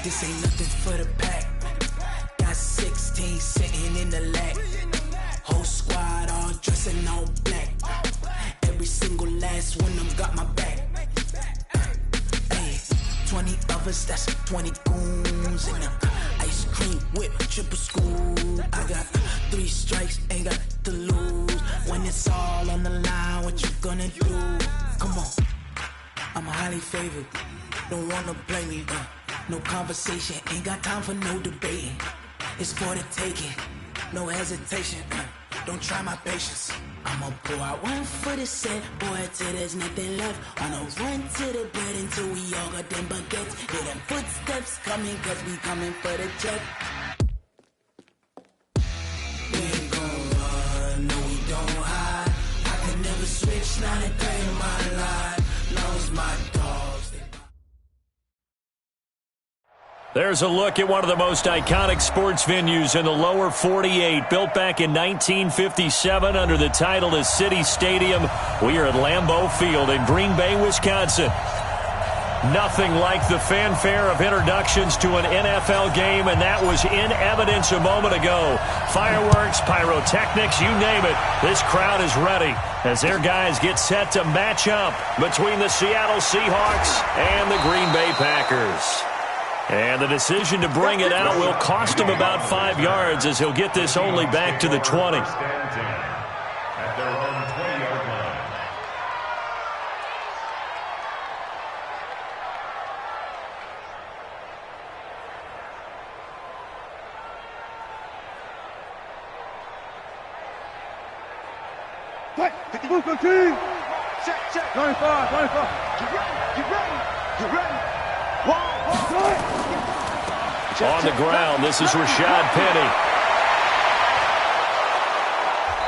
This ain't nothing for the pack. Got 16 sitting in the lap. Whole squad all dressing all black. Every single last one of them got my back. Hey, 20 of us, that's 20 goons in the ice cream whip, triple school. I got 3 strikes, ain't got to lose. When it's all on the line, what you gonna do? Come on, I'm highly favored. Don't wanna blame me, no conversation, ain't got time for no debating. It's for the taking, no hesitation, don't try my patience. I'ma pour out one for the set, boy, till there's nothing left. On a run to the bed until we all got them baguettes. Hear them footsteps coming, cause we coming for the check. We ain't gon' run, no we don't hide. I can never switch, not a day in my life. Knows my dogs. There's a look at one of the most iconic sports venues in the lower 48, built back in 1957 under the title of City Stadium. We are at Lambeau Field in Green Bay, Wisconsin. Nothing like the fanfare of introductions to an NFL game, and that was in evidence a moment ago. Fireworks, pyrotechnics, you name it. This crowd is ready as their guys get set to match up between the Seattle Seahawks and the Green Bay Packers. And the decision to bring it out will cost him about 5 yards as he'll get this only back to the 20. At their own 20-yard line. Right, 50 move, go team! Check. 95. Get ready. On the ground, this is Rashad Penny.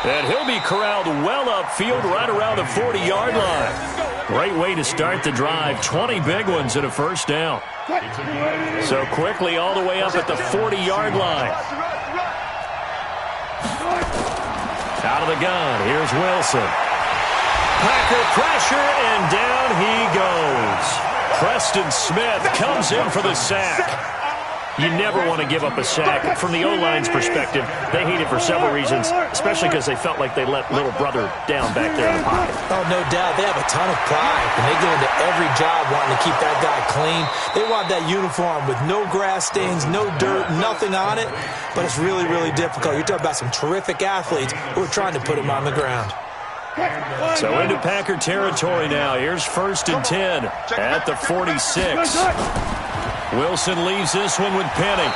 And he'll be corralled well upfield right around the 40-yard line. Great way to start the drive. 20 big ones and a first down. So quickly all the way up at the 40-yard line. Out of the gun, here's Wilson. Packer pressure, and down he goes. Preston Smith comes in for the sack. You never want to give up a sack. From the O-line's perspective, they hate it for several reasons, especially because they felt like they let little brother down back there in the pocket. Oh, no doubt. They have a ton of pride, and they go into every job wanting to keep that guy clean. They want that uniform with no grass stains, no dirt, nothing on it, but it's really, really difficult. You're talking about some terrific athletes who are trying to put him on the ground. So into Packer territory now. Here's 1st and 10 at the 46. Wilson leaves this one with Penny.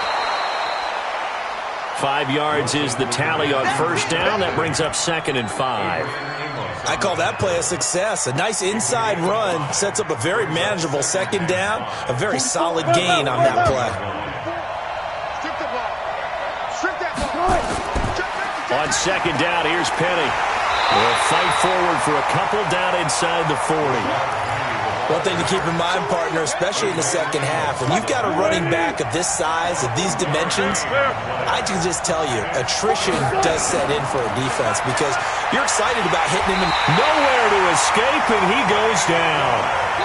5 yards is the tally on first down. That brings up 2nd and 5. I call that play a success. A nice inside run sets up a very manageable 2nd down. A very solid gain on that play. On 2nd down, here's Penny. We'll fight forward for a couple down inside the 40. One thing to keep in mind, partner, especially in the second half, when you've got a running back of this size, of these dimensions, I can just tell you, attrition does set in for a defense because you're excited about hitting him. Nowhere to escape, and he goes down.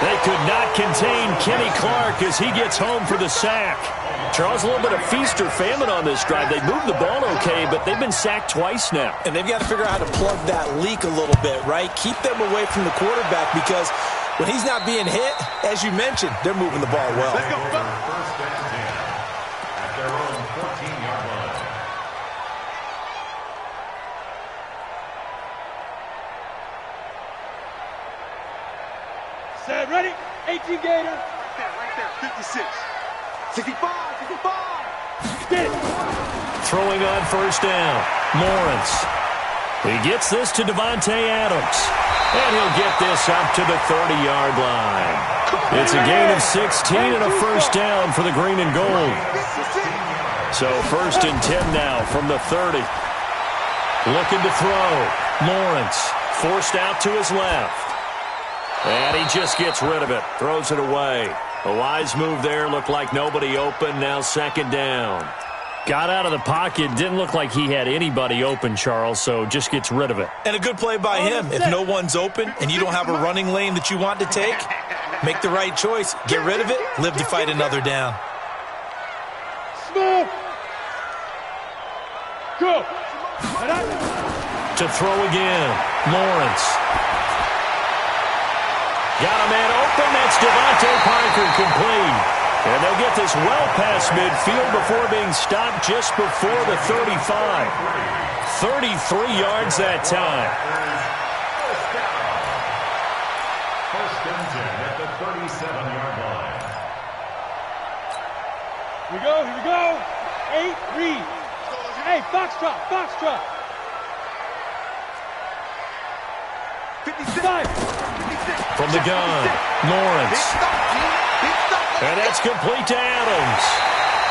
They could not contain Kenny Clark as he gets home for the sack. Charles, a little bit of feast or famine on this drive. They moved the ball okay, but they've been sacked twice now. And they've got to figure out how to plug that leak a little bit, right? Keep them away from the quarterback because when he's not being hit, as you mentioned, they're moving the ball well. Let's go. 1st and 10 at their own 14-yard line. Set, ready? 18 Gator. Right there. 56. 65. Get it. Throwing on first down, Lawrence. He gets this to Devontae Adams. And he'll get this up to the 30-yard line. It's a gain of 16 and a first down for the green and gold. So 1st and 10 now from the 30. Looking to throw. Lawrence forced out to his left. And he just gets rid of it. Throws it away. A wise move there. Looked like nobody open. Now 2nd down. Got out of the pocket. Didn't look like he had anybody open, Charles, so just gets rid of it. And a good play by him. If no one's open and you don't have a running lane that you want to take, make the right choice. Get rid of it. Live to fight another down. Small. Go. To throw again, Lawrence. Got a man open. That's Devontae Parker, complete. And they'll get this well past midfield before being stopped just before the 35. 33 yards that time. First and 10 at the 37-yard line. Here we go, here we go. 8, read. Hey, foxtrot, foxtrot. 55. From the gun, Lawrence. And that's complete to Adams.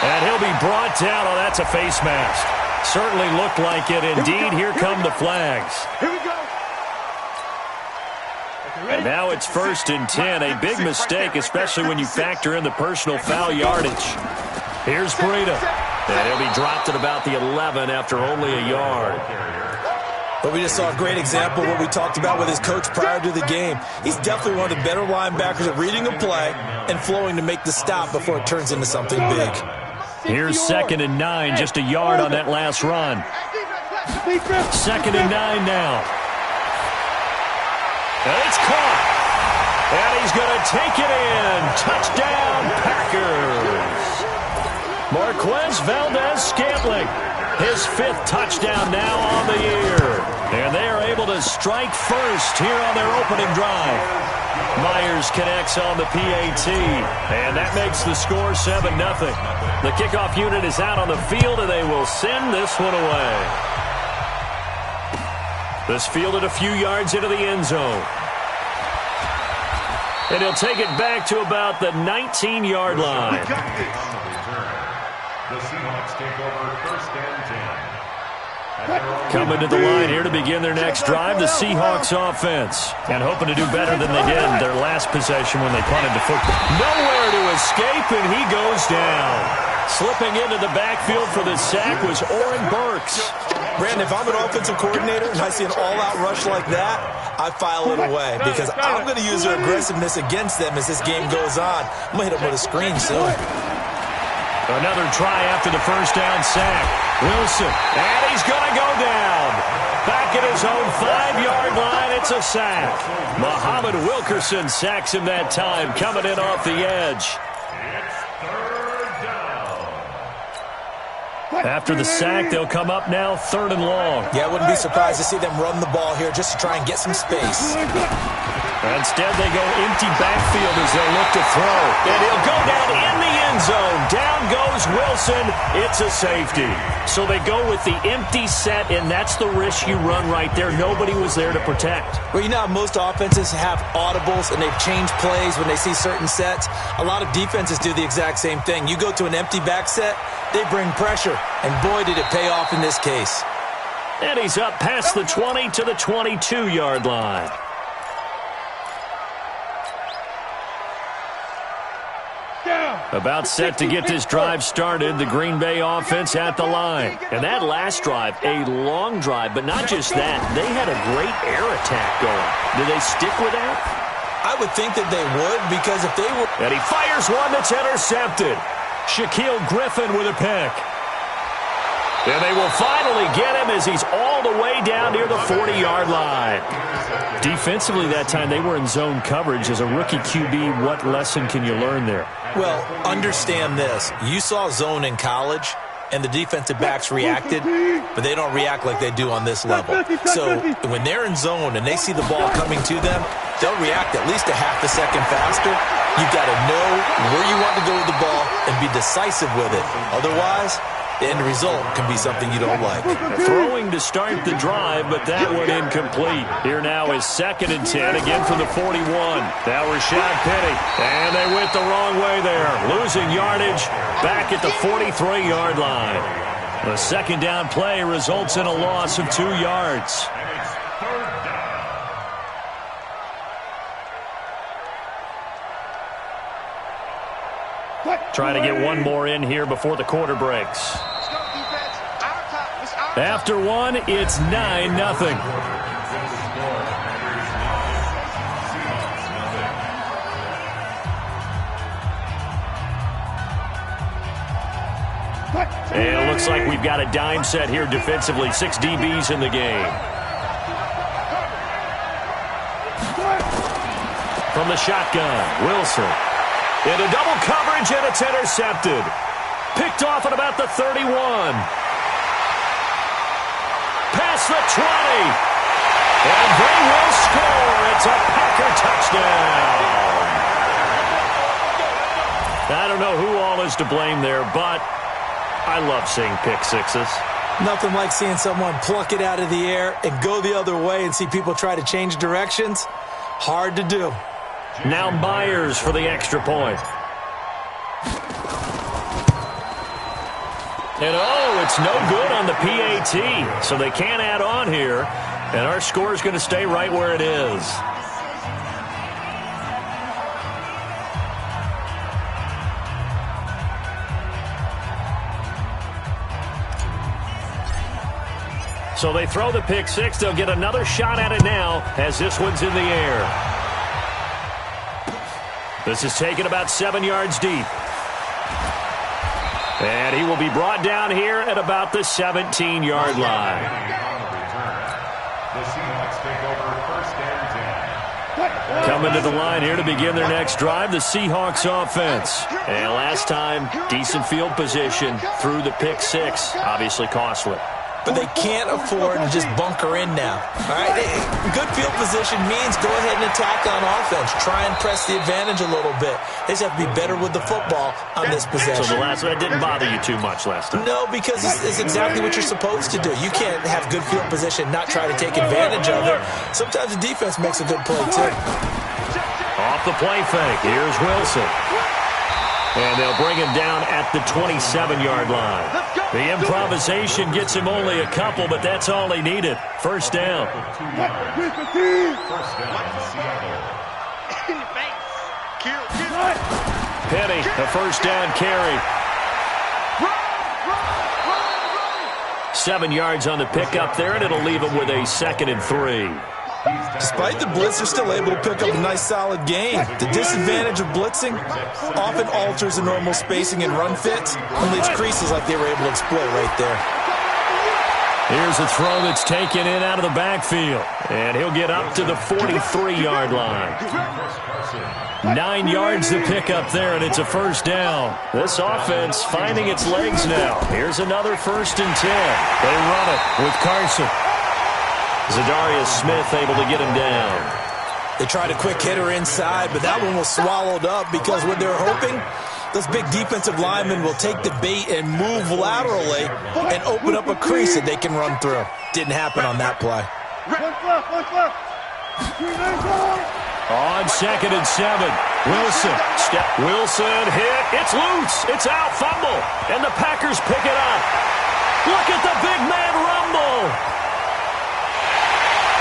And he'll be brought down. Oh, that's a face mask. Certainly looked like it. Indeed, here come the flags. Here we go. And now it's 1st and 10. A big mistake, especially when you factor in the personal foul yardage. Here's Breida. And he'll be dropped at about the 11 after only a yard. But we just saw a great example of what we talked about with his coach prior to the game. He's definitely one of the better linebackers at reading a play and flowing to make the stop before it turns into something big. Here's 2nd and 9, just a yard on that last run. 2nd and 9 now. And it's caught. And he's going to take it in. Touchdown, Packers. Marquez Valdez-Scantling. His 5th touchdown now on the year. And they are able to strike first here on their opening drive. Myers connects on the PAT. And that makes the score 7-0. The kickoff unit is out on the field, and they will send this one away. This fielded a few yards into the end zone. And he'll take it back to about the 19-yard line. The Seahawks take over 1st and 10. Coming to the line here to begin their next drive, the Seahawks offense. And hoping to do better than they did their last possession when they punted the football. Nowhere to escape, and he goes down. Slipping into the backfield for the sack was Oren Burks. Brandon, if I'm an offensive coordinator and I see an all-out rush like that, I file it away because I'm going to use their aggressiveness against them as this game goes on. I'm going to hit them with a screen soon. Another try after the first down sack. Wilson, and he's going to go down. Back at his own 5-yard line, it's a sack. Muhammad Wilkerson sacks him that time, coming in off the edge. After the sack, they'll come up now 3rd and long. Yeah, I wouldn't be surprised to see them run the ball here just to try and get some space. Instead, they go empty backfield as they look to throw. And he'll go down in the end zone. Down goes Wilson. It's a safety. So they go with the empty set, and that's the risk you run right there. Nobody was there to protect. Well, you know how most offenses have audibles and they've changed plays when they see certain sets? A lot of defenses do the exact same thing. You go to an empty back set, they bring pressure. And boy, did it pay off in this case. And he's up past the 20 to the 22-yard line. About set to get this drive started, the Green Bay offense at the line. And that last drive, a long drive, but not just that. They had a great air attack going. Do they stick with that? I would think that they would because if they were... And he fires one that's intercepted. Shaquille Griffin with a pick. And they will finally get him as he's all the way down near the 40-yard line. Defensively that time, they were in zone coverage. As a rookie QB, what lesson can you learn there? Well, understand this. You saw zone in college, and the defensive backs reacted, but they don't react like they do on this level. So when they're in zone and they see the ball coming to them, they'll react at least a half a second faster. You've got to know where you want to go with the ball and be decisive with it. Otherwise, the end result can be something you don't like. Throwing to start the drive, but that one incomplete. Here now is 2nd and 10, again from the 41. Now Rashad Penny, and they went the wrong way there. Losing yardage back at the 43-yard line. The 2nd down play results in a loss of 2 yards. Trying to get one more in here before the quarter breaks. After one, it's 9-0. Looks like we've got a dime set here defensively. 6 DBs in the game. From the shotgun, Wilson. Into double coverage, and it's intercepted. Picked off at about the 31. Past the 20. And they will score. It's a Packer touchdown. I don't know who all is to blame there, but I love seeing pick sixes. Nothing like seeing someone pluck it out of the air and go the other way and see people try to change directions. Hard to do. Now Myers for the extra point. And it's no good on the PAT, so they can't add on here, and our score is going to stay right where it is. So they throw the pick six. They'll get another shot at it now as this one's in the air. This is taken about 7 yards deep. And he will be brought down here at about the 17-yard line. The Seahawks take over first and 10. Coming to the line here to begin their next drive, the Seahawks offense. And last time, decent field position through the pick six. Obviously costly. But they can't afford to just bunker in now. All right, good field position means go ahead and attack on offense. Try and press the advantage a little bit. They just have to be better with the football on this possession. So the last one didn't bother you too much last time? No, because it's exactly what you're supposed to do. You can't have good field position, not try to take advantage of it. Sometimes the defense makes a good play, too. Off the play fake, here's Wilson. And they'll bring him down at the 27-yard line. The improvisation gets him only a couple, but that's all he needed. First down. Penny, a first down carry. 7 yards on the pickup there, and it'll leave him with a 2nd and 3. Despite the blitz, they're still able to pick up a nice, solid gain. The disadvantage of blitzing often alters the normal spacing and run fits and leaves creases like they were able to exploit right there. Here's a throw that's taken in out of the backfield, and he'll get up to the 43-yard line. 9 yards to pick up there, and it's a first down. This offense finding its legs now. Here's another 1st and 10. They run it with Carson. Zadarius Smith able to get him down. They tried a quick hitter inside, but that one was swallowed up because what they're hoping, those big defensive linemen will take the bait and move laterally and open up a crease that they can run through. Didn't happen on that play. On 2nd and 7, Wilson hit. It's loose. It's out. Fumble. And the Packers pick it up. Look at the big man rumble.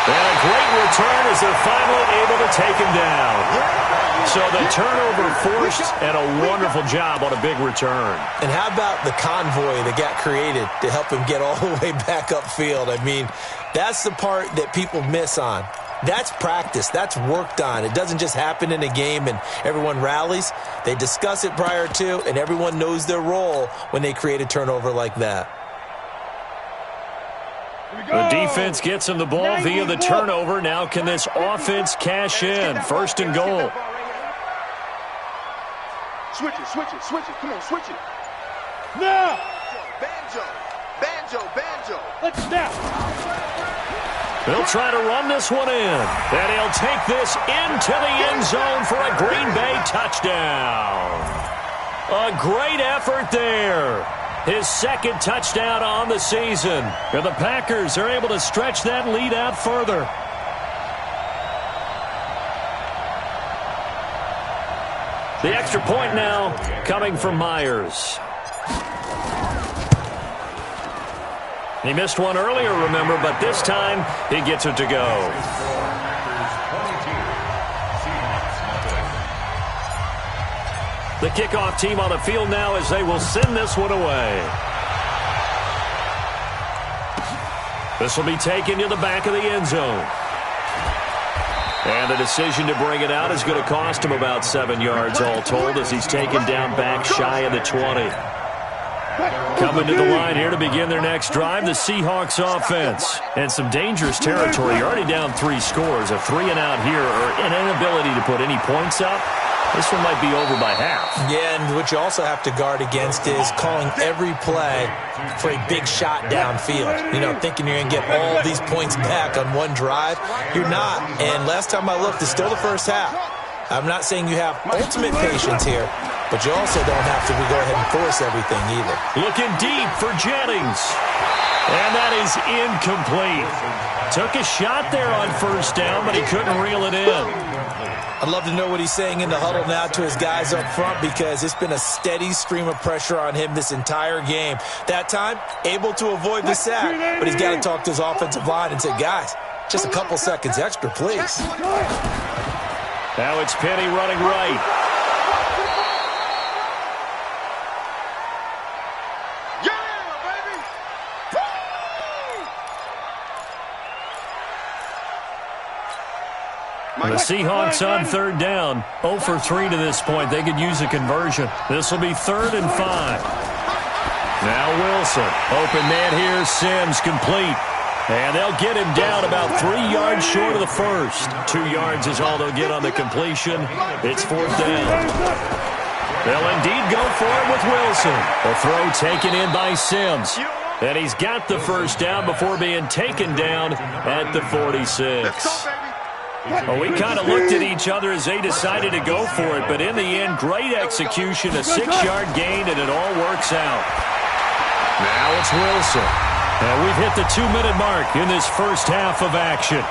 And a great return as they're finally able to take him down. So the turnover forced and a wonderful job on a big return. And how about the convoy that got created to help him get all the way back upfield? I mean, that's the part that people miss on. That's practice. That's worked on. It doesn't just happen in a game and everyone rallies. They discuss it prior to, and everyone knows their role when they create a turnover like that. The defense gets him the ball via the turnover. Now can this offense cash in? 1st and goal. Switch it. Come on, switch it. Now. Banjo. Let's snap. They'll try to run this one in. And he'll take this into the end zone for a Green Bay touchdown. A great effort there. His 2nd touchdown on the season. And the Packers are able to stretch that lead out further. The extra point now coming from Myers. He missed one earlier, remember, but this time he gets it to go. The kickoff team on the field now as they will send this one away. This will be taken to the back of the end zone. And the decision to bring it out is going to cost him about 7 yards all told as he's taken down back shy of the 20. Coming to the line here to begin their next drive, the Seahawks offense. And some dangerous territory. You're already down 3 scores. A 3-and-out here, or an inability to put any points up. This one might be over by half. Yeah, and what you also have to guard against is calling every play for a big shot downfield. You know, thinking you're going to get all these points back on one drive. You're not. And last time I looked, it's still the first half. I'm not saying you have ultimate patience here, but you also don't have to go ahead and force everything either. Looking deep for Jennings. And that is incomplete. Took a shot there on first down, but he couldn't reel it in. I'd love to know what he's saying in the huddle now to his guys up front, because it's been a steady stream of pressure on him this entire game. That time, able to avoid the sack, but he's got to talk to his offensive line and say, guys, just a couple seconds extra, please. Now it's Penny running right. The Seahawks on third down, 0 for 3 to this point. They could use a conversion. This will be 3rd and 5. Now Wilson, open man here, Sims complete. And they'll get him down about 3 yards short of the first. 2 yards is all they'll get on the completion. It's 4th down. They'll indeed go for it with Wilson. The throw taken in by Sims. And he's got the first down before being taken down at the 46. Well, we kind of looked at each other as they decided to go for it, but in the end, great execution, a 6-yard gain, and it all works out. Now it's Wilson. And we've hit the 2-minute mark in this first half of action.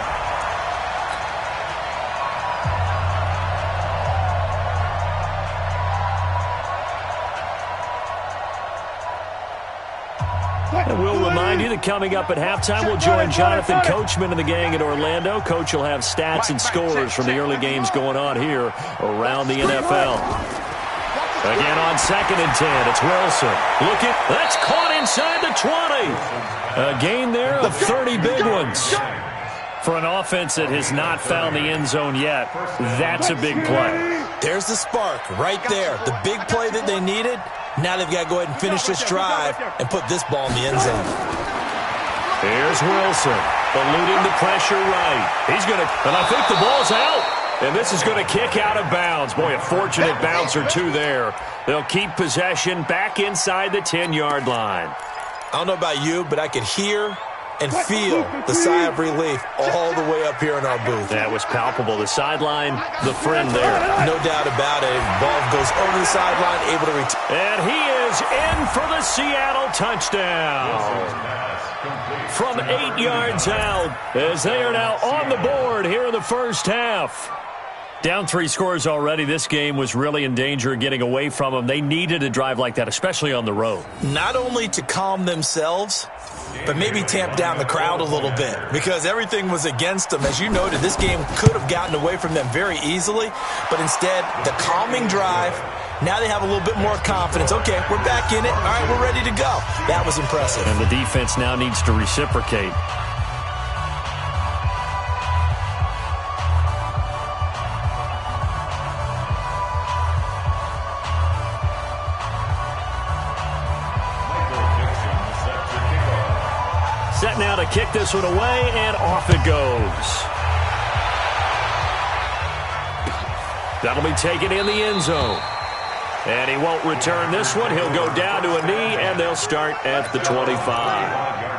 And we'll remind you that coming up at halftime, we'll join Jonathan Coachman and the gang in Orlando. Coach will have stats and scores from the early games going on here around the NFL. Again on 2nd and 10, it's Wilson. Look at, that's caught inside the 20. A gain there of 30 big ones. For an offense that has not found the end zone yet, that's a big play. There's the spark right there. The big play that they needed. Now they've got to go ahead and finish this drive and put this ball in the end zone. Here's Wilson, eluding the pressure right. He's going to, and I think the ball's out. And this is going to kick out of bounds. Boy, a fortunate bounce or two there. They'll keep possession back inside the 10-yard line. I don't know about you, but I could hear and feel the sigh of relief all the way up here in our booth. That was palpable. The sideline, the friend there. No doubt about it. Ball goes over the sideline, able to return. And he is in for the Seattle touchdown. From 8 yards out, as they are now on the board here in the first half. Down 3 scores already. This game was really in danger of getting away from them. They needed a drive like that, especially on the road. Not only to calm themselves, but maybe tamp down the crowd a little bit, because everything was against them. As you noted, this game could have gotten away from them very easily, but instead, the calming drive, now they have a little bit more confidence. Okay, we're back in it. All right, we're ready to go. That was impressive. And the defense now needs to reciprocate. Set now to kick this one away, and off it goes. That'll be taken in the end zone. And he won't return this one. He'll go down to a knee, and they'll start at the 25.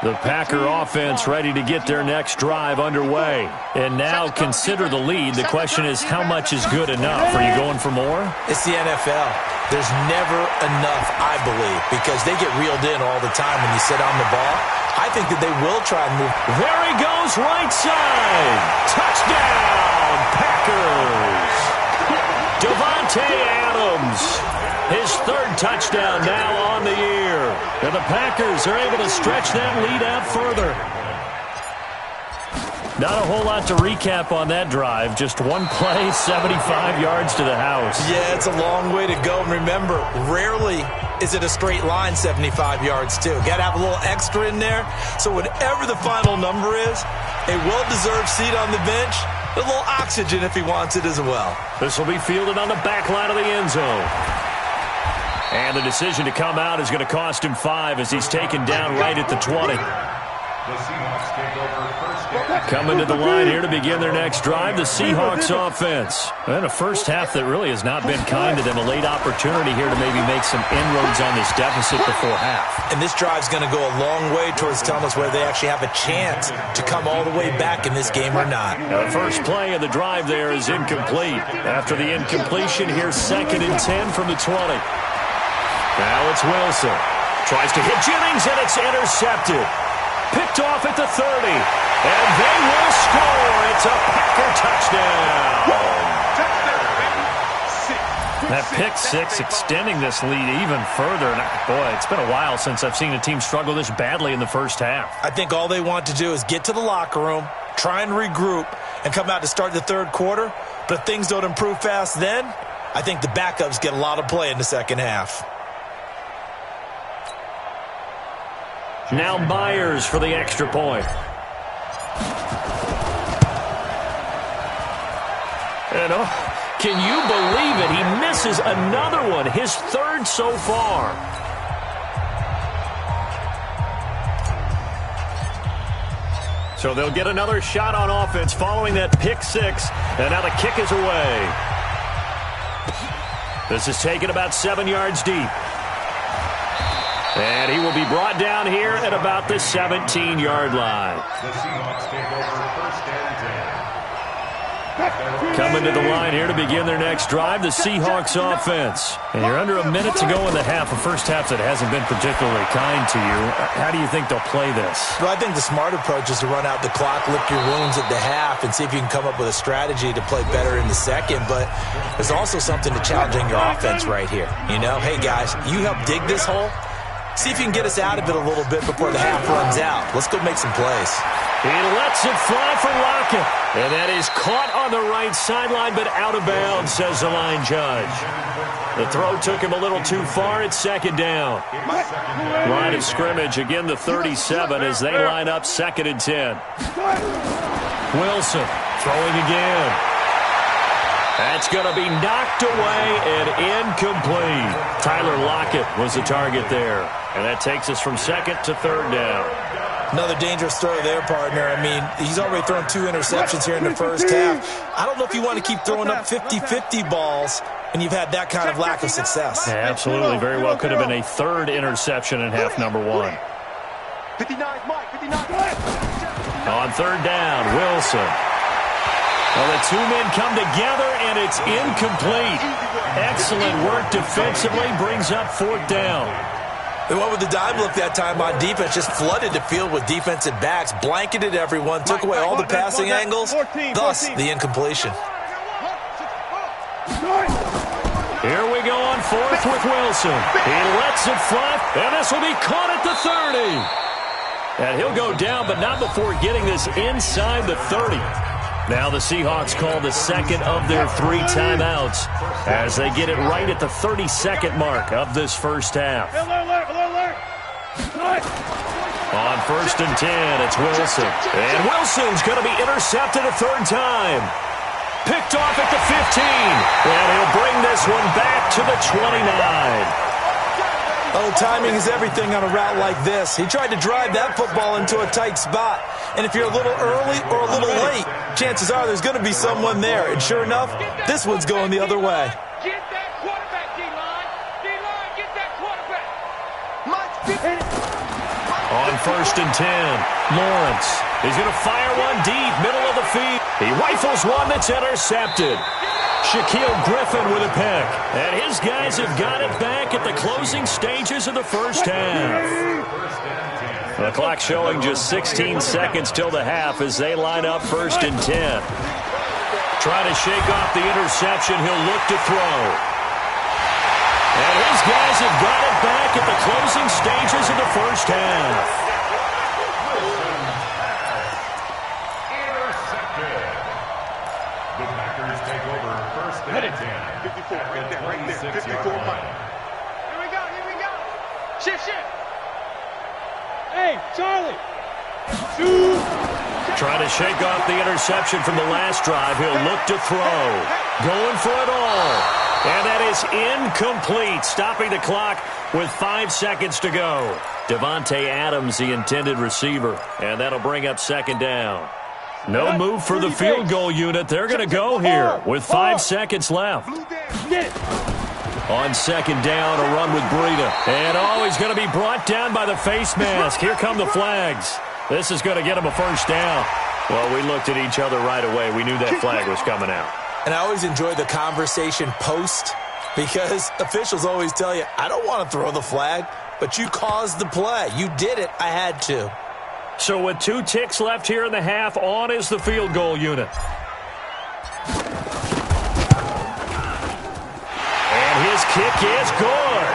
The Packer offense ready to get their next drive underway. And now consider the lead. The question is, how much is good enough? Are you going for more? It's the NFL. There's never enough, I believe, because they get reeled in all the time when you sit on the ball. I think that they will try and move. There he goes, right side. Touchdown, Packers. Davante Adams. His 3rd touchdown now on the year. And the Packers are able to stretch that lead out further. Not a whole lot to recap on that drive. Just one play, 75 yards to the house. Yeah, it's a long way to go. And remember, rarely is it a straight line 75 yards, too. Got to have a little extra in there. So whatever the final number is, a well-deserved seat on the bench, A little oxygen if he wants it as well. This will be fielded on the back line of the end zone. And the decision to come out is going to cost him 5 as he's taken down right at the 20. The Seahawks take over first down. Coming to the line here to begin their next drive, the Seahawks offense. And a first half that really has not been kind to them. A late opportunity here to maybe make some inroads on this deficit before half. And this drive's going to go a long way towards telling us whether they actually have a chance to come all the way back in this game or not. Now, the first play of the drive there is incomplete. After the incompletion, here's 2nd and 10 from the 20. Now it's Wilson. Tries to hit Jennings, and it's intercepted. Picked off at the 30. And they will score. It's a Packer touchdown. That pick six extending this lead even further. And boy, it's been a while since I've seen a team struggle this badly in the first half. I think all they want to do is get to the locker room, try and regroup, and come out to start the third quarter. But if things don't improve fast then, I think the backups get a lot of play in the second half. Now Myers for the extra point. And can you believe it? He misses another one, his 3rd so far. So they'll get another shot on offense following that pick 6. And now the kick is away. This is taken about 7 yards deep. And he will be brought down here at about the 17-yard line. The Seahawks take over first and 10. Coming to the line here to begin their next drive, the Seahawks offense. And you're under a minute to go in the half, a first half that hasn't been particularly kind to you. How do you think they'll play this? Well, I think the smart approach is to run out the clock, lick your wounds at the half, and see if you can come up with a strategy to play better in the second. But there's also something to challenging your offense right here. You know, hey, guys, you help dig this hole. See if you can get us out of it a little bit before the half runs out. Let's go make some plays. He lets it fly for Lockett. And that is caught on the right sideline, but out of bounds, says the line judge. The throw took him a little too far. It's 2nd down. Line of scrimmage, again the 37 as they line up 2nd and 10. Wilson throwing again. That's going to be knocked away and incomplete. Tyler Lockett was the target there. And that takes us from 2nd to 3rd down. Another dangerous throw there, partner. I mean, he's already thrown 2 interceptions here in the first half. I don't know if you want to keep throwing up 50-50 balls and you've had that kind of lack of success. Yeah, absolutely. Very well could have been a 3rd interception in half number 1. 59, Mike, 59. On 3rd down, Wilson. Well, the 2 men come together, and it's incomplete. Excellent work defensively, brings up 4th down. They went with the dime look that time on defense, just flooded the field with defensive backs, blanketed everyone, took away all the passing angles, thus the incompletion. Here we go on 4th with Wilson. He lets it fly, and this will be caught at the 30. And he'll go down, but not before getting this inside the 30. Now the Seahawks call the 2nd of their 3 timeouts as they get it right at the 32nd mark of this first half. On 1st and 10, it's Wilson. And Wilson's going to be intercepted a 3rd time. Picked off at the 15. And he'll bring this one back to the 29. Oh, timing is everything on a route like this. He tried to drive that football into a tight spot. And if you're a little early or a little late, chances are there's going to be someone there. And sure enough, this one's going the other way. Get that quarterback, D-line. D-line, get that quarterback. On 1st and 10, Lawrence. He's going to fire one deep, middle of the field. He rifles one that's intercepted. Shaquille Griffin with a pick. And his guys have got it back at the closing stages of the first half. The clock showing just 16 seconds till the half as they line up 1st and 10. Trying to shake off the interception. He'll look to throw. And his guys have got it back at the closing stages of the first half. The Packers take over first and 10. 54, right there, 54, Mike. Here we go. Shift. Hey, Charlie. 2, Trying to shake off the interception from the last drive. He'll look to throw. Going for it all. And that is incomplete. Stopping the clock with 5 seconds to go. Devontae Adams, the intended receiver. And that'll bring up second down. No move for the field goal unit. They're going to go here with 5 seconds left. On second down, a run with Breida. And he's going to be brought down by the face mask. Here come the flags. This is going to get him a first down. Well, we looked at each other right away. We knew that flag was coming out. And I always enjoy the conversation post because officials always tell you, I don't want to throw the flag, but you caused the play. You did it. I had to. So with 2 ticks left here in the half, on is the field goal unit. And his kick is good.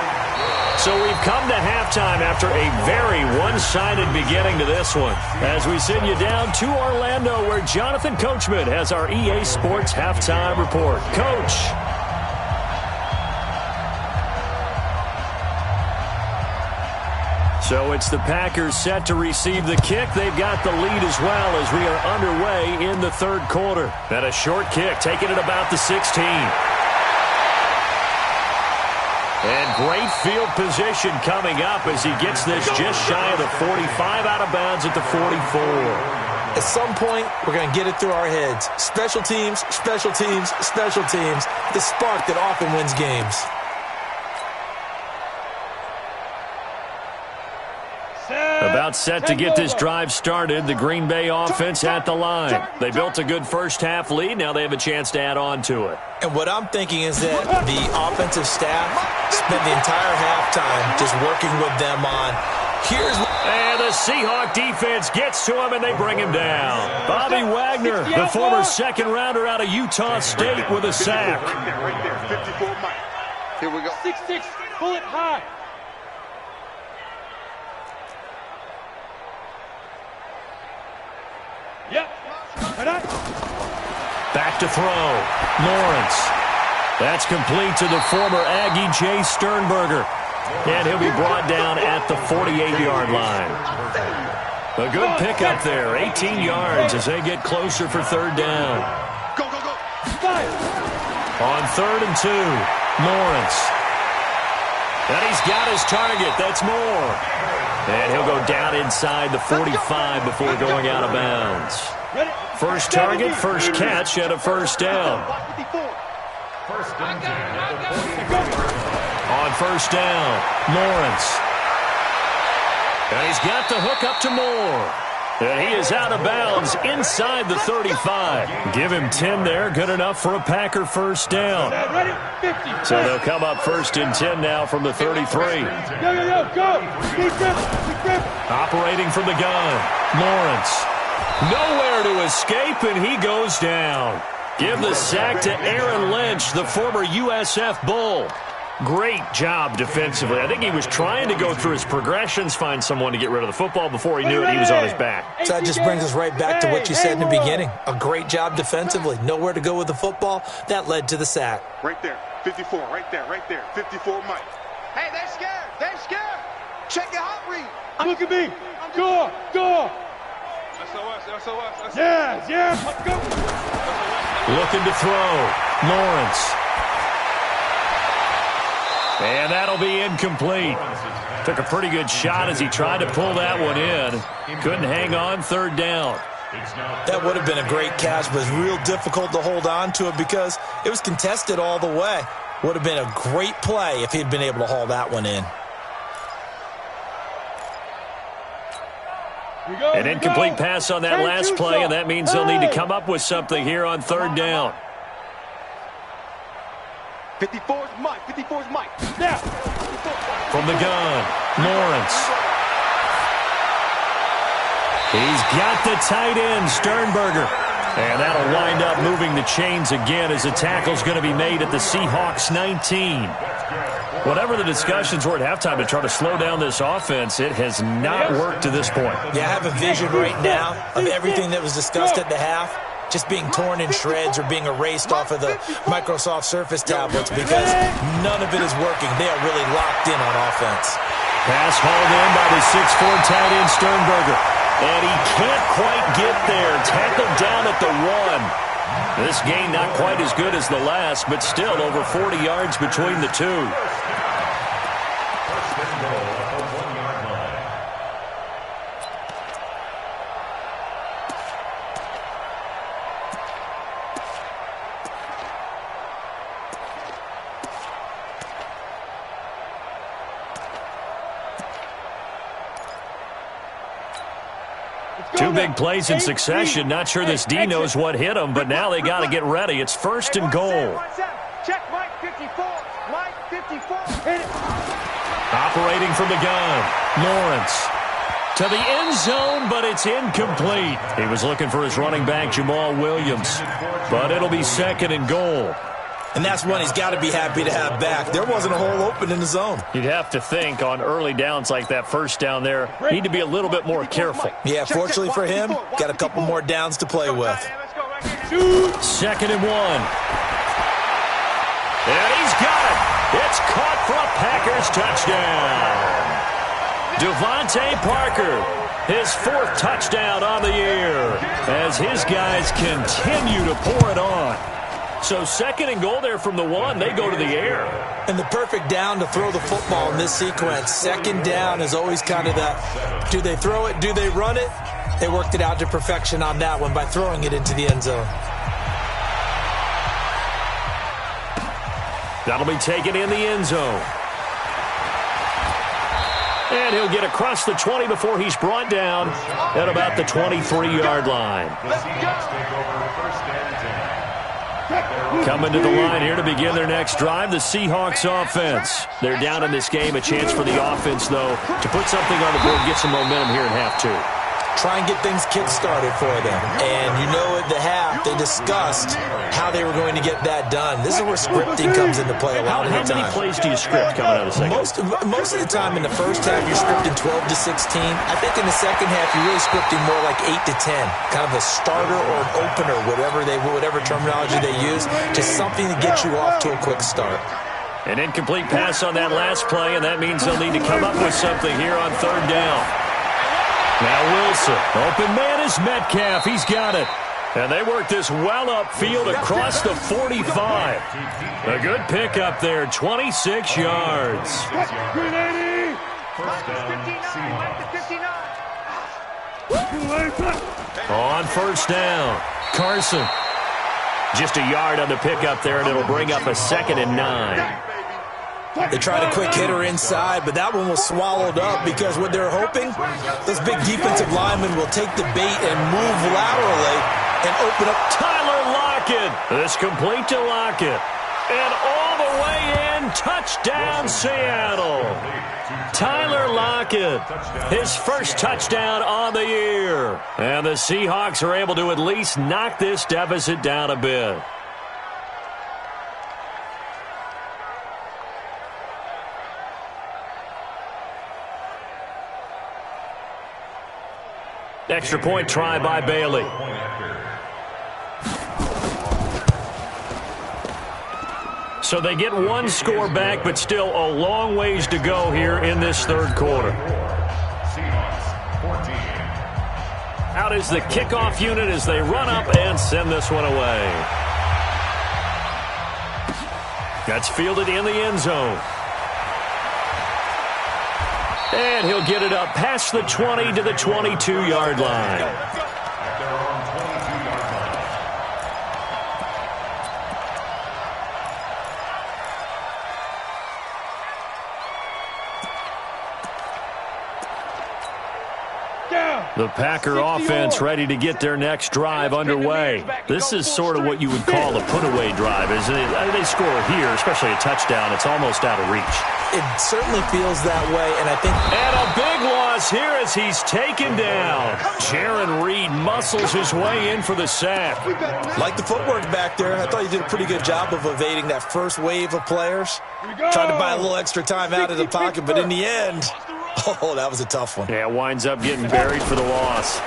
So we've come to halftime after a very one-sided beginning to this one. As we send you down to Orlando, where Jonathan Coachman has our EA Sports Halftime Report. Coach. So it's the Packers set to receive the kick. They've got the lead as well as we are underway in the third quarter. And a short kick, taking it about the 16. And great field position coming up as he gets this just shy of the 45, out of bounds at the 44. At some point, we're going to get it through our heads. Special teams, special teams, special teams. The spark that often wins games. About set to get this drive started. The Green Bay offense at the line. They built a good first-half lead. Now they have a chance to add on to it. And what I'm thinking is that the offensive staff spent the entire halftime just working with them on And the Seahawk defense gets to him, and they bring him down. Bobby Wagner, the former second-rounder out of Utah State, with a sack. Right there, 54 Mike. Here we go. 6-6, pull it high. Yep. Back to throw. Lawrence. That's complete to the former Aggie, Jay Sternberger. And he'll be brought down at the 48-yard line. A good pickup there. 18 yards as they get closer for third down. Go, go, go. On 3rd and 2, Lawrence. And he's got his target. That's Moore. And he'll go down inside the 45 before going out of bounds. First target, first catch, and a first down. First and 10 at the 40. On first down, Lawrence. And he's got the hook up to Moore. And he is out of bounds inside the 35. Give him 10 there. Good enough for a Packer first down. So they'll come up first and 10 now from the 33. Go. Operating from the gun, Lawrence. Nowhere to escape, and he goes down. Give the sack to Aaron Lynch, the former USF Bull. Great job defensively. I think he was trying to go through his progressions, find someone to get rid of the football. Before he knew it, he was on his back. So that just brings us right back to what you said in the beginning. A great job defensively. Nowhere to go with the football. That led to the sack. Right there. 54. Right there. 54 Mike. Hey, they're scared. Check your hot read. Look at me. Go. SOS. Yeah. Go. Looking to throw. Lawrence. And that'll be incomplete. Took a pretty good shot as he tried to pull that one in. Couldn't hang on, third down. That would have been a great catch, but it's real difficult to hold on to it because it was contested all the way. Would have been a great play if he'd been able to haul that one in. An incomplete pass on that last play, and that means they'll need to come up with something here on third down. 54's Mike. Now. From the gun, Lawrence. He's got the tight end, Sternberger. And that'll wind up moving the chains again as the tackle's going to be made at the Seahawks 19. Whatever the discussions were at halftime to try to slow down this offense, it has not worked to this point. Yeah, I have a vision right now of everything that was discussed at the half just being torn in shreds or being erased off of the Microsoft Surface tablets because none of it is working. They are really locked in on offense. Pass hauled in by the 6'4" tight end Sternberger. And he can't quite get there. Tackled down at the 1. This gain not quite as good as the last, but still over 40 yards between the two. First and goal at the 1-yard line. Two big plays in succession. Not sure this D knows what hit him, but now they got to get ready. It's first and goal. Check Mike 54. Mike 54. Hit it. Operating from the gun, Lawrence. To the end zone, but it's incomplete. He was looking for his running back, Jamal Williams. But it'll be second and goal. And that's one he's got to be happy to have back. There wasn't a hole open in the zone. You'd have to think on early downs like that first down there, need to be a little bit more careful. Yeah, fortunately for him, got a couple more downs to play with. Second and 1. And he's got it. It's caught for a Packers touchdown. Devontae Parker, his 4th touchdown on the year, as his guys continue to pour it on. So second and goal there from the 1. They go to the air. And the perfect down to throw the football in this sequence. Second down is always kind of that, do they throw it, do they run it? They worked it out to perfection on that one by throwing it into the end zone. That'll be taken in the end zone. And he'll get across the 20 before he's brought down at about the 23-yard line. Coming to the line here to begin their next drive, the Seahawks offense. They're down in this game. A chance for the offense, though, to put something on the board and get some momentum here in half 2. Try and get things kick-started for them. And you know at the half, they discussed how they were going to get that done. This is where scripting comes into play a lot of the time. How many plays do you script coming out of the second? Most of the time in the first half, you're scripting 12 to 16. I think in the second half, you're really scripting more like 8 to 10. Kind of a starter or an opener, whatever terminology they use, just something to get you off to a quick start. An incomplete pass on that last play, and that means they'll need to come up with something here on third down. Now Wilson, open man is Metcalf. He's got it. And they work this well upfield across the 45. A good pickup there, 26 yards. On first down, Carson. Just a yard on the pickup there, and it'll bring up a 2nd and 9. They tried a quick hitter inside, but that one was swallowed up because what they're hoping, this big defensive lineman will take the bait and move laterally and open up. Tyler Lockett. This complete to Lockett. And all the way in, touchdown Seattle. Tyler Lockett, his first touchdown on the year. And the Seahawks are able to at least knock this deficit down a bit. Extra point try by Bailey. So they get one score back, but still a long ways to go here in this third quarter. Out is the kickoff unit as they run up and send this one away. That's fielded in the end zone. And he'll get it up past the 20 to the 22-yard line. The Packer offense ready to get their next drive underway. This is sort of what you would call a put-away drive, isn't it? They score here, especially a touchdown. It's almost out of reach. It certainly feels that way, and I think... And a big loss here as he's taken down. Jaron Reed muscles his way in for the sack. Like the footwork back there, I thought he did a pretty good job of evading that first wave of players. Tried to buy a little extra time out of the pocket, but in the end... Oh, that was a tough one. Yeah, winds up getting buried for the loss.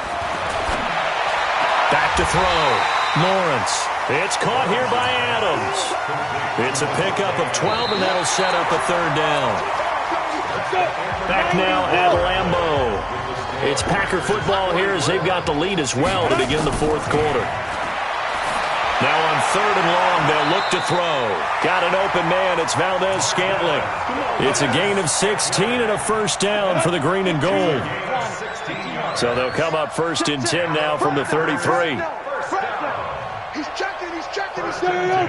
Back to throw. Lawrence. It's caught here by Adams. It's a pickup of 12, and that'll set up a third down. Back now at Lambeau. It's Packer football here as they've got the lead as well to begin the fourth quarter. Now on 3rd and long, they'll look to throw. Got an open man. It's Valdez-Scantling. It's a gain of 16 and a first down for the green and gold. So they'll come up 1st and 10 now from the 33. He's checking.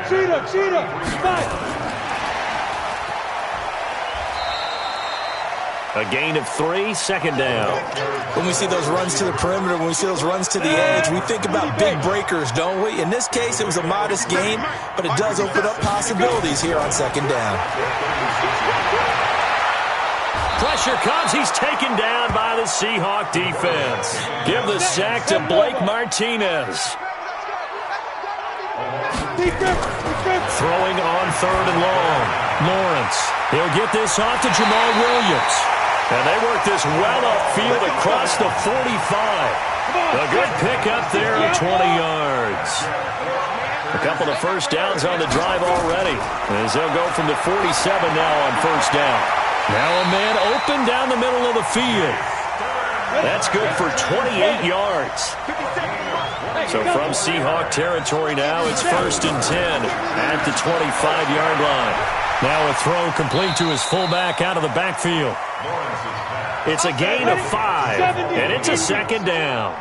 Cheetah. A gain of 3, 2nd down. When we see those runs to the perimeter, when we see those runs to the edge, we think about big breakers, don't we? In this case, it was a modest gain, but it does open up possibilities here on 2nd down. Pressure comes. He's taken down by the Seahawk defense. Give the sack to Blake Martinez. Throwing on 3rd and long. Lawrence. He'll get this off to Jamal Williams. And they work this well upfield across the 45. A good pickup there at 20 yards. A couple of first downs on the drive already, as they'll go from the 47 now on 1st down. Now a man open down the middle of the field. That's good for 28 yards. So from Seahawk territory now, it's 1st and 10 at the 25-yard line. Now a throw complete to his fullback out of the backfield. It's a gain of 5, and it's a 2nd down.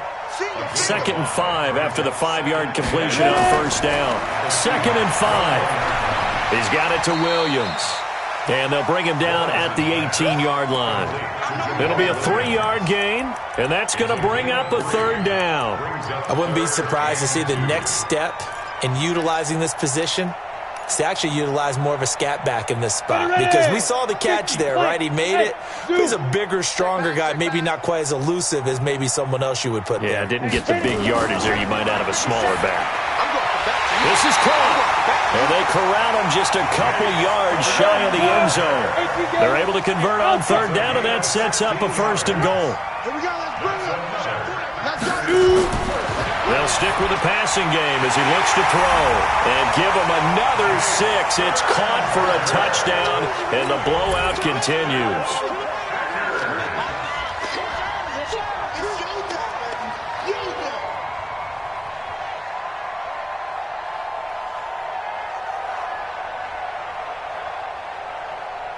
2nd and 5 after the 5-yard completion on 1st down. 2nd and 5. He's got it to Williams. And they'll bring him down at the 18-yard line. It'll be a 3-yard gain, and that's going to bring up a 3rd down. I wouldn't be surprised to see the next step in utilizing this position is to actually utilize more of a scat back in this spot. Because we saw the catch there, right? He made it. He's a bigger, stronger guy, maybe not quite as elusive as maybe someone else you would put there. Yeah, didn't get the big yardage there you might out of a smaller back. This is caught. And they corral him just a couple yards shy of the end zone. They're able to convert on 3rd down, and that sets up a 1st and goal. They'll stick with the passing game as he looks to throw. And give him another 6. It's caught for a touchdown, and the blowout continues.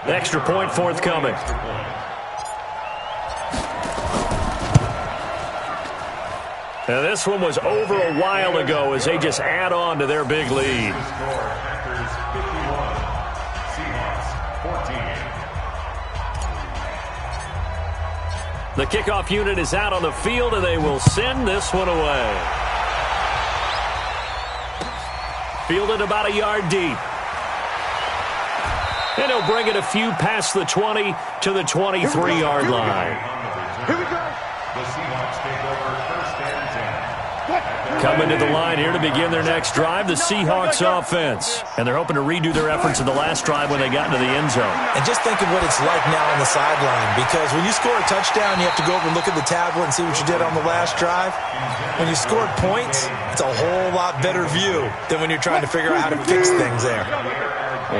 Extra point forthcoming. Now this one was over a while ago as they just add on to their big lead. The kickoff unit is out on the field, and they will send this one away. Fielded about a yard deep. And he'll bring it a few past the 20 to the 23-yard line. Here we go. The Seahawks take over 1st and 10. Coming to the line here to begin their next drive, the Seahawks offense. And they're hoping to redo their efforts in the last drive when they got into the end zone. And just think of what it's like now on the sideline, because when you score a touchdown, you have to go over and look at the tablet and see what you did on the last drive. When you scored points, it's a whole lot better view than when you're trying to figure out how to fix things there.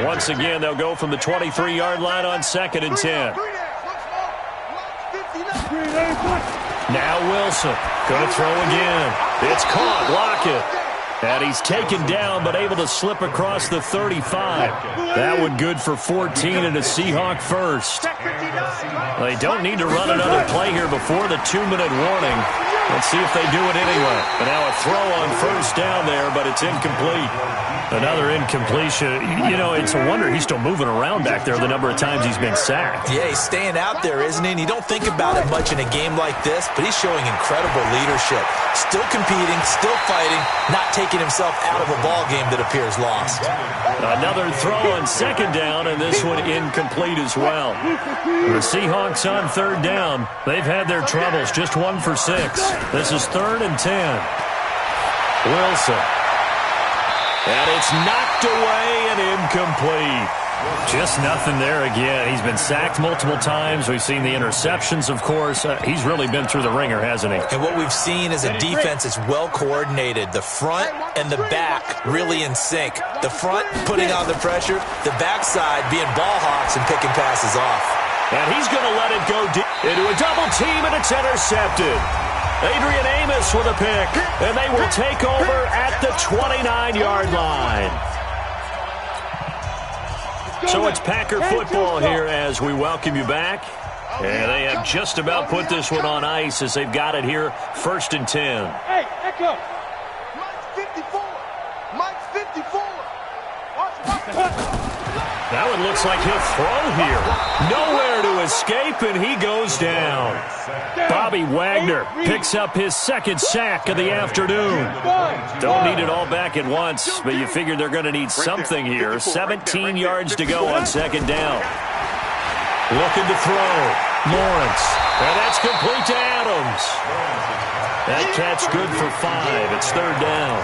Once again, they'll go from the 23-yard line on 2nd and 10. Now Wilson going to throw again. It's caught. Lockett. And he's taken down but able to slip across the 35. That one good for 14 and a Seahawk first. They don't need to run another play here before the 2-minute warning. Let's see if they do it anyway. And now a throw on 1st down there, but it's incomplete. Another incompletion. You know, it's a wonder he's still moving around back there the number of times he's been sacked. Yeah, he's staying out there, isn't he? And you don't think about it much in a game like this, but he's showing incredible leadership. Still competing, still fighting, not taking himself out of a ball game that appears lost. Another throw on 2nd down, and this one incomplete as well. The Seahawks on 3rd down. They've had their troubles, just 1 for 6. This is 3rd and 10. Wilson. And it's knocked away and incomplete. Just nothing there again. He's been sacked multiple times. We've seen the interceptions, of course. He's really been through the ringer, hasn't he? And what we've seen is a defense that's well coordinated. The front and the back really in sync. The front putting on the pressure, the backside being ball hawks and picking passes off. And he's going to let it go deep into a double team, and it's intercepted. Adrian Amos with a pick, and they will take over at the 29-yard line. So it's Packer football here as we welcome you back. And they have just about put this one on ice as they've got it here, 1st and 10. Hey, Echo. Mike's 54. Mike's 54. Watch. That one looks like he'll throw here. Nowhere to escape, and he goes down. Bobby Wagner picks up his 2nd sack of the afternoon. Don't need it all back at once, but you figure they're going to need something here. 17 yards to go on 2nd down. Looking to throw. Lawrence. And that's complete to Adams. That catch good for 5. It's 3rd down.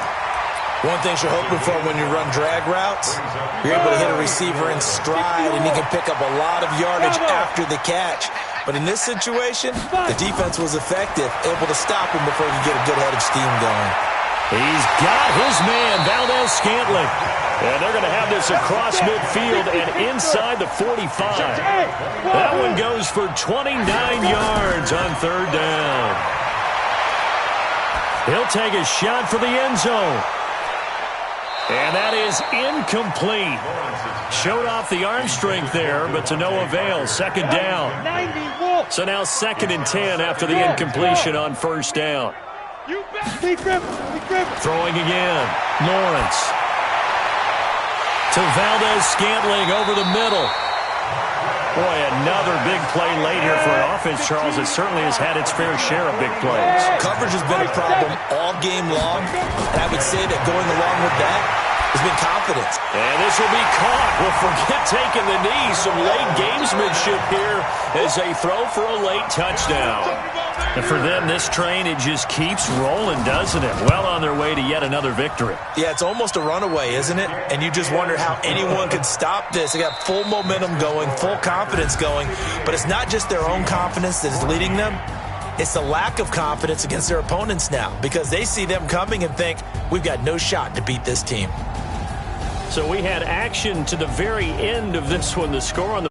One thing you're hoping for when you run drag routes, you're able to hit a receiver in stride, and he can pick up a lot of yardage after the catch. But in this situation, the defense was effective, able to stop him before he could get a good head of steam going. He's got his man, Valdez-Scantling. And they're going to have this across midfield and inside the 45. That one goes for 29 yards on 3rd down. He'll take a shot for the end zone. And that is incomplete. Showed off the arm strength there, but to no avail. 2nd down. So now 2nd and 10 after the incompletion on 1st down. Throwing again. Lawrence. To Valdez-Scantling over the middle. Boy, another big play late here for an offense, Charles. It certainly has had its fair share of big plays. Coverage has been a problem all game long, and I would say that going along with that has been confidence. And this will be caught. Well, forget taking the knee. Some late gamesmanship here as they throw for a late touchdown. And for them, this train, it just keeps rolling, doesn't it? Well on their way to yet another victory. Yeah, it's almost a runaway, isn't it? And you just wonder how anyone could stop this. They got full momentum going, full confidence going. But it's not just their own confidence that is leading them. It's the lack of confidence against their opponents now because they see them coming and think, we've got no shot to beat this team. So we had action to the very end of this one. The score on the